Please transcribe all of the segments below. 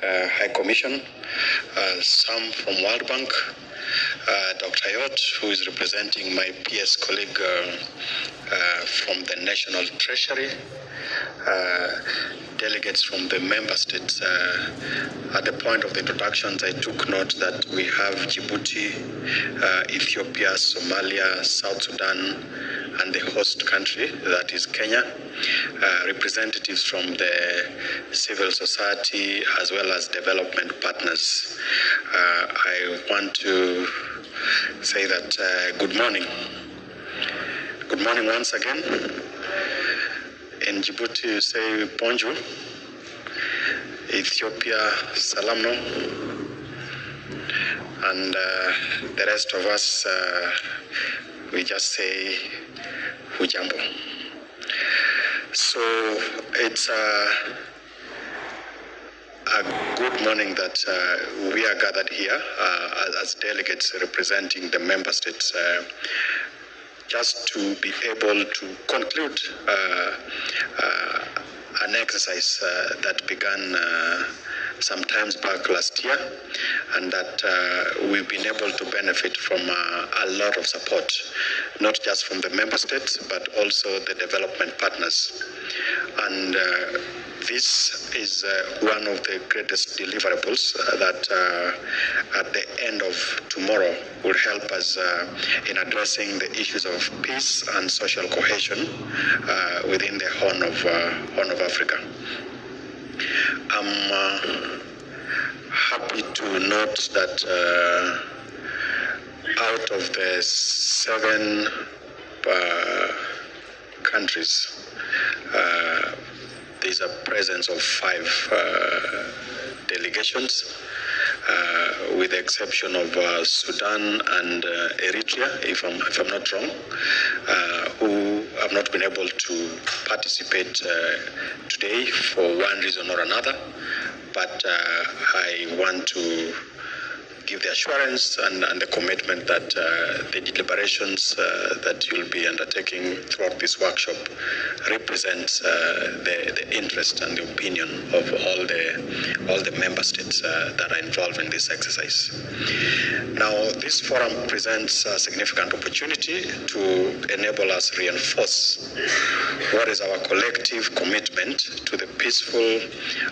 High Commission, some from World Bank, Dr. Yot, who is representing my PS colleague from the National Treasury, delegates from the member states. At the point of the introductions, I took note that we have Djibouti, Ethiopia, Somalia, South Sudan, and the host country, that is Kenya, representatives from the civil society as well as development partners. I want to say that good morning. Good morning once again. In Djibouti, you say bonjour. Ethiopia, salam no. And the rest of us, we just say hujambo. So it's a good morning that we are gathered here as delegates representing the member states, just to be able to conclude an exercise that began some times back last year, and that we've been able to benefit from a lot of support, not just from the member states, but also the development partners. And this is one of the greatest deliverables that at the end of tomorrow will help us in addressing the issues of peace and social cohesion within the Horn of Africa. I'm happy to note that out of the 7 countries, there's a presence of 5 delegations, with the exception of Sudan and Eritrea, if I'm not wrong, who have not been able to participate today for one reason or another. But I want to give the assurance and the commitment that the deliberations that you'll be undertaking throughout this workshop represents the interest and the opinion of all the member states that are involved in this exercise. Now, this forum presents a significant opportunity to enable us reinforce what is our collective commitment to the peaceful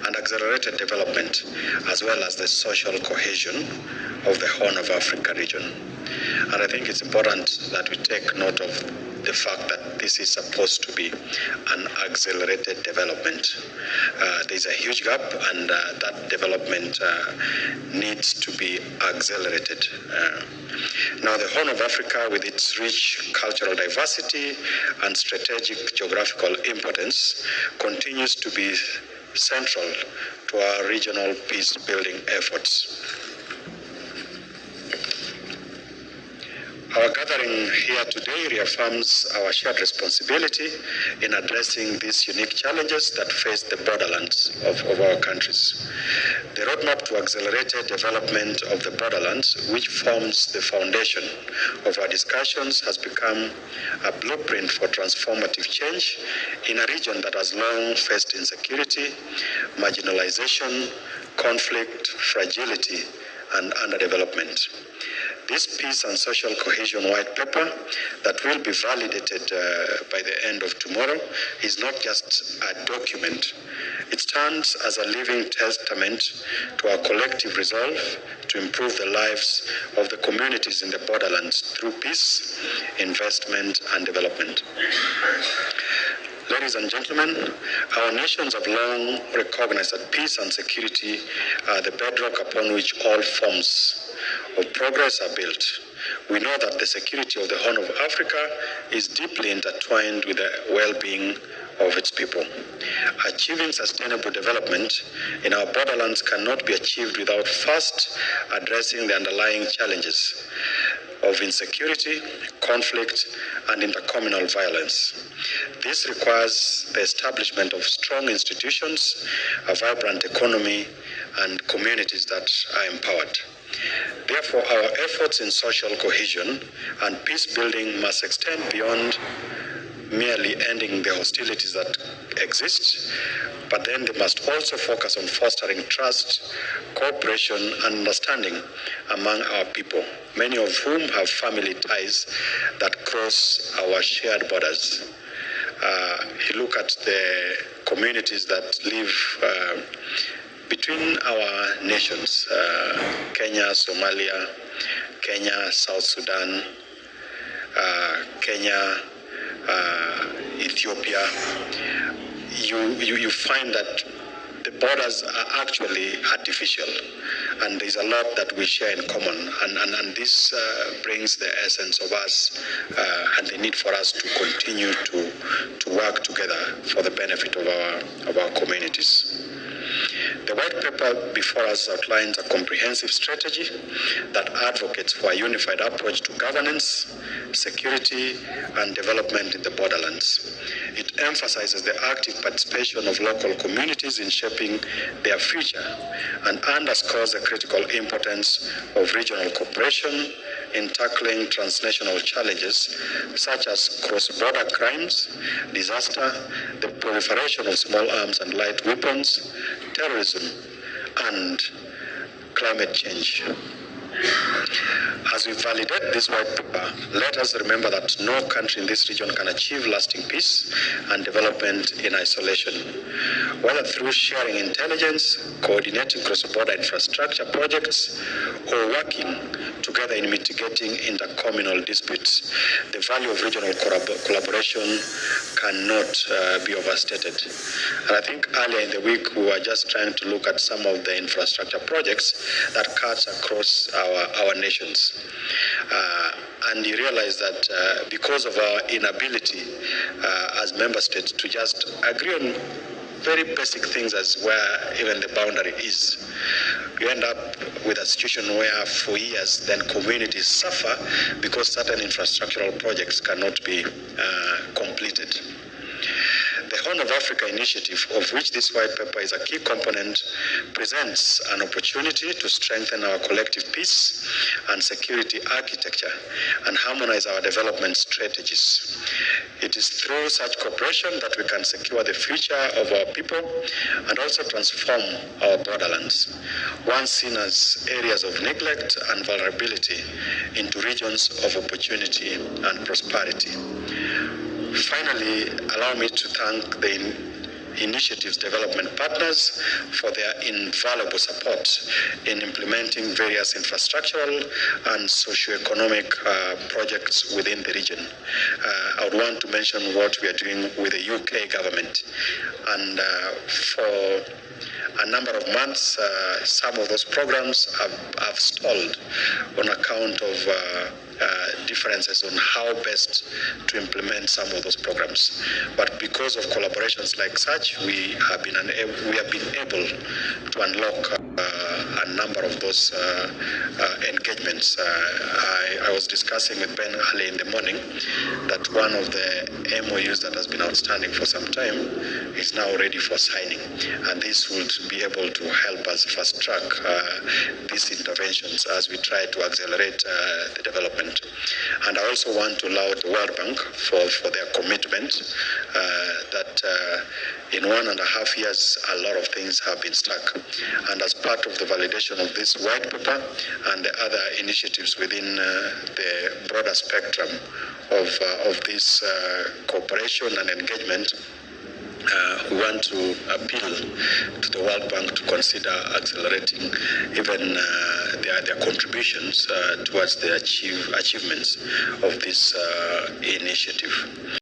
and accelerated development, as well as the social cohesion of the Horn of Africa region. And I think it's important that we take note of the fact that this is supposed to be an accelerated development. There's a huge gap, and that development needs to be accelerated. Now, the Horn of Africa, with its rich cultural diversity and strategic geographical importance, continues to be central to our regional peace-building efforts. Our gathering here today reaffirms our shared responsibility in addressing these unique challenges that face the borderlands of our countries. The roadmap to accelerated development of the borderlands, which forms the foundation of our discussions, has become a blueprint for transformative change in a region that has long faced insecurity, marginalization, conflict, fragility, and underdevelopment. This peace and social cohesion white paper that will be validated by the end of tomorrow is not just a document. It stands as a living testament to our collective resolve to improve the lives of the communities in the borderlands through peace, investment, and development. Ladies and gentlemen, our nations have long recognized that peace and security are the bedrock upon which all forms of progress are built. We know that the security of the Horn of Africa is deeply intertwined with the well-being of its people. Achieving sustainable development in our borderlands cannot be achieved without first addressing the underlying challenges of insecurity, conflict, and intercommunal violence. This requires the establishment of strong institutions, a vibrant economy, and communities that are empowered. Therefore, our efforts in social cohesion and peace building must extend beyond merely ending the hostilities that exist, but then they must also focus on fostering trust, cooperation, and understanding among our people, many of whom have family ties that cross our shared borders. You look at the communities that live between our nations, Kenya, Somalia, Kenya, South Sudan, Kenya, Ethiopia, you find that the borders are actually artificial, and there's a lot that we share in common, and this brings the essence of us and the need for us to continue to work together for the benefit of our communities. The white paper before us outlines a comprehensive strategy that advocates for a unified approach to governance, security, and development in the borderlands. It emphasizes the active participation of local communities in shaping their future and underscores the critical importance of regional cooperation in tackling transnational challenges such as cross-border crimes, disaster, the proliferation of small arms and light weapons, terrorism, and climate change. As we validate this white paper, let us remember that no country in this region can achieve lasting peace and development in isolation. Whether through sharing intelligence, coordinating cross-border infrastructure projects, or working together in mitigating intercommunal disputes, the value of regional collaboration cannot be overstated. And I think earlier in the week, we were just trying to look at some of the infrastructure projects that cuts across our nations. And you realize that because of our inability as member states to just agree on very basic things as where even the boundary is, you end up with a situation where for years then communities suffer because certain infrastructural projects cannot be completed. The Horn of Africa initiative, of which this white paper is a key component, presents an opportunity to strengthen our collective peace and security architecture and harmonize our development strategies. It is through such cooperation that we can secure the future of our people and also transform our borderlands, once seen as areas of neglect and vulnerability, into regions of opportunity and prosperity. Finally, allow me to thank the initiative's development partners for their invaluable support in implementing various infrastructural and socio-economic projects within the region. I would want to mention what we are doing with the UK government. And for a number of months, some of those programs have stalled on account of differences on how best to implement some of those programs. But because of collaborations like such, we have been able to unlock a number of those engagements. I was discussing with Ben early in the morning that one of the MOUs that has been outstanding for some time is now ready for signing, and this would be able to help us fast track these interventions as we try to accelerate the development. And I also want to laud the World Bank for their commitment that in 1.5 years, a lot of things have been stuck. And as part of the validation of this white paper and the other initiatives within the broader spectrum of this cooperation and engagement, we want to appeal to the World Bank to consider accelerating even their contributions towards the achievements of this initiative.